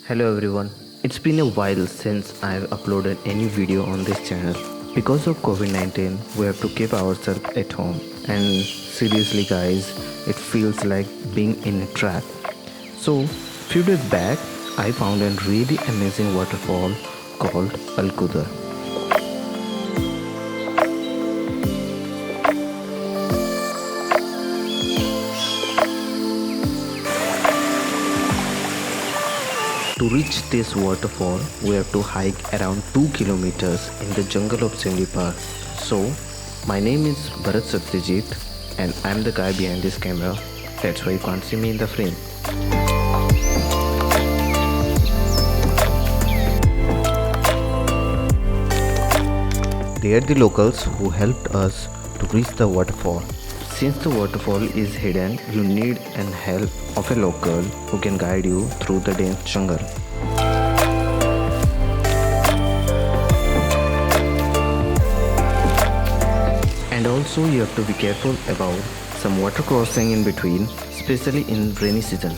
Hello everyone. It's been a while since I've uploaded any video on this channel. Because of COVID-19, we have to keep ourselves at home. And seriously guys, it feels like being in a trap. So, few days back, I found a really amazing waterfall called Alkudar. To reach this waterfall, we have to hike around 2 kilometers in the jungle of Sindipar. So, my name is Bharat Satyajit and I'm the guy behind this camera. That's why you can't see me in the frame. They are the locals who helped us to reach the waterfall. Since the waterfall is hidden, you need an help of a local who can guide you through the dense jungle. And also you have to be careful about some water crossing in between, especially in rainy season.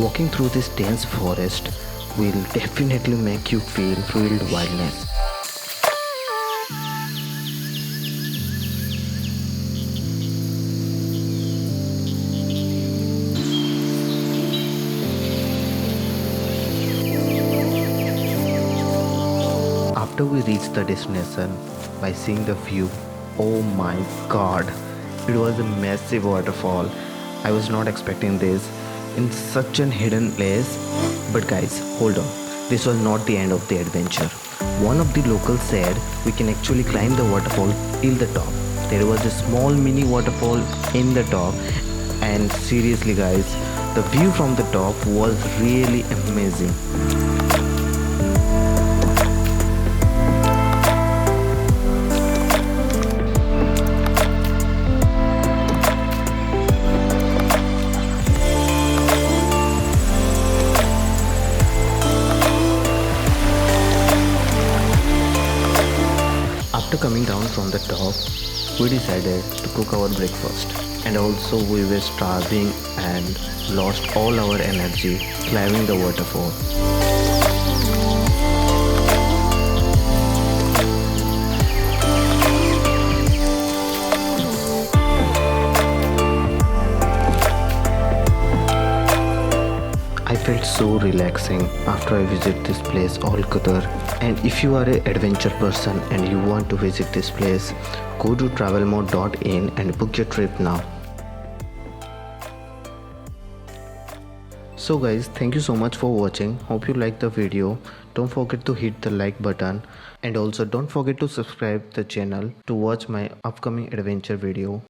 Walking through this dense forest will definitely make you feel thrilled wildness. After we reached the destination, by seeing the view, oh my god, it was a massive waterfall. I was not expecting this in such an hidden place. But guys, hold on, this was not the end of the adventure. One of the locals said we can actually climb the waterfall till the top. There was a small mini waterfall in the top, and seriously guys, the view from the top was really amazing. After coming down from the top, we decided to cook our breakfast, and also we were starving and lost all our energy climbing the waterfall. I felt so relaxing after I visit this place Alkudar. And if you are an adventure person and you want to visit this place, go to travelmode.in and book your trip now. So guys, thank you so much for watching. Hope you liked the video. Don't forget to hit the like button, and also don't forget to subscribe the channel to watch my upcoming adventure video.